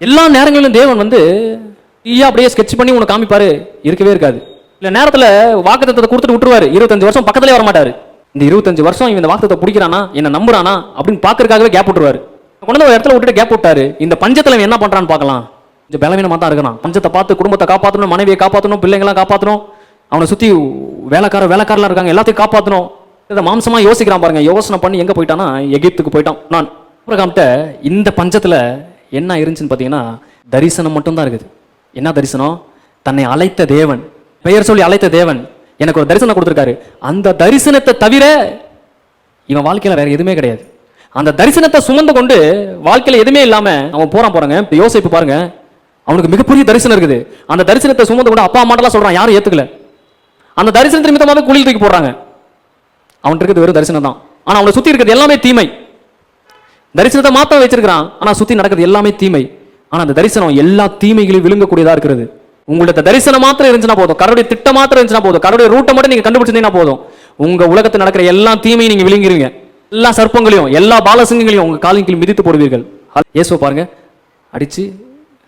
எல்லா நேரங்களிலும் தேவன் அப்படியே ஸ்கெட்ச் பண்ணி உனக்கு காமிப்பாரு, இருக்கவே இருக்காது. இல்ல நேரத்துல வாக்குத்தத்தத்தை கொடுத்துட்டு விட்டுருவாரு, 25 வருஷம் பக்கத்திலே வர மாட்டாரு. இந்த 25 வருஷம் இவன் இந்த வாக்குத்தத்தை பிடிக்கிறானா, என்ன நம்புறானா அப்படின்னு பாக்குறதுக்காகவே கேப் விட்டுருவாரு. கொண்டு ஒரு இடத்துல விட்டுட்டு கேப் விட்டாரு. இந்த பஞ்சத்துல என்ன பண்றான்னு பார்க்கலாம். கொஞ்சம் பலவீனமா தான் இருக்கிறான். பஞ்சத்தை பார்த்து குடும்பத்தை காப்பாற்றணும், மனைவியை காப்பாற்றணும், பிள்ளைங்களாம் காப்பாற்றணும், அவனை சுத்தி வேலைக்காரெல்லாம் இருக்காங்க, எல்லாத்தையும் காப்பாற்றணும். இதை மாம்சமா யோசிக்கிறான் பாருங்க. யோசனை பண்ணி எங்க போயிட்டானா, எகிப்துக்கு போயிட்டான். நான் ஆபிரகாம்கிட்ட இந்த பஞ்சத்துல என்ன இருந்துச்சுன்னு பார்த்தீங்கன்னா, தரிசனம் மட்டும்தான் இருக்குது. என்ன தரிசனம்? தன்னை அழைத்த தேவன், பெயர் சொல்லி அழைத்த தேவன் எனக்கு ஒரு தரிசனம் கொடுத்துருக்காரு. அந்த தரிசனத்தை தவிர இவன் வாழ்க்கையில வேற எதுவுமே கிடையாது. அந்த தரிசனத்தை சுமந்து கொண்டு வாழ்க்கையில எதுவுமே இல்லாம அவன் போறாங்க. யோசிப்பு பாருங்க, அவனுக்கு மிகப்பெரிய தரிசனம் இருக்குது. அந்த தரிசனத்தை சுமந்து கொண்டு அப்பா அம்மாட்டெல்லாம் சொல்றான், யாரும் ஏத்துக்கல. அந்த தரிசனத்தை நிமித்தமாக குழியில் தூக்கி போடுறாங்க. அவன் இருக்கிறது வெறும் தரிசனம் தான், ஆனா அவனை சுத்தி இருக்கிறது எல்லாமே தீமை. தரிசனத்தை மாத்த வச்சிருக்கிறான், ஆனா சுத்தி நடக்கிறது எல்லாமே தீமை. ஆனா அந்த தரிசனம் எல்லா தீமைகளையும் விழுங்கக்கூடியதா இருக்கிறது. உங்களோட தரிசனம் மாத்திரம் இருந்துச்சுன்னா போதும், கடவுளுடைய திட்டம் மாத்திரம் இருந்துச்சுன்னா போதும், கடவுளுடைய ரூட்டை மட்டும் நீங்க கண்டுபிடிச்சிருந்தீங்கன்னா போதும், உங்க உலகத்தில் நடக்கிற எல்லா தீமையும் நீங்க விழுங்கிருவீங்க. எல்லா சர்ப்பங்களையும் எல்லா பாலசிங்கங்களையும் உங்க காலின் கீழ் மிதித்து போடுவீர்கள். இயேசுவை பாருங்க, அடிச்சு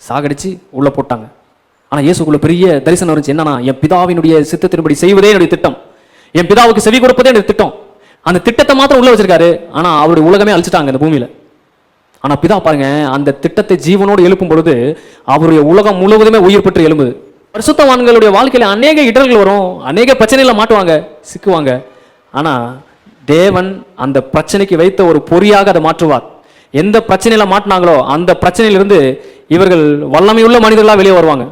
சாகடிச்சு உள்ள போட்டாங்க. ஆனா இயேசுக்குள்ள பெரிய தரிசனம் இருந்துச்சு. என்னன்னா, என் பிதாவினுடைய சித்தத்தின்படி செய்வதே என்னுடைய திட்டம், என் பிதாவுக்கு செவி கொடுப்பதே என்னுடைய திட்டம். அந்த திட்டத்தை மாத்திரம் உள்ள வச்சிருக்காரு. ஆனா அவருடைய உலகமே அழிச்சிட்டாங்க இந்த பூமியில. ஆனா பிதா பாருங்க, அந்த திட்டத்தை ஜீவனோடு எழுப்பும் பொழுது அவருடைய உலகம் முழுவதுமே உயிர் பெற்று எழும்புது. பரிசுத்தவான்களுடைய வாழ்க்கையில அநேக இடர்கள் வரும், அநேக பிரச்சனையில மாட்டுவாங்க, சிக்குவாங்க. ஆனா தேவன் அந்த பிரச்சனைக்கு வைத்த ஒரு பொறியாக அதை மாற்றுவார். எந்த பிரச்சனையில மாட்டினாங்களோ அந்த பிரச்சனையிலிருந்து இவர்கள் வல்லமையுள்ள மனிதர்களா வெளியே வருவாங்க.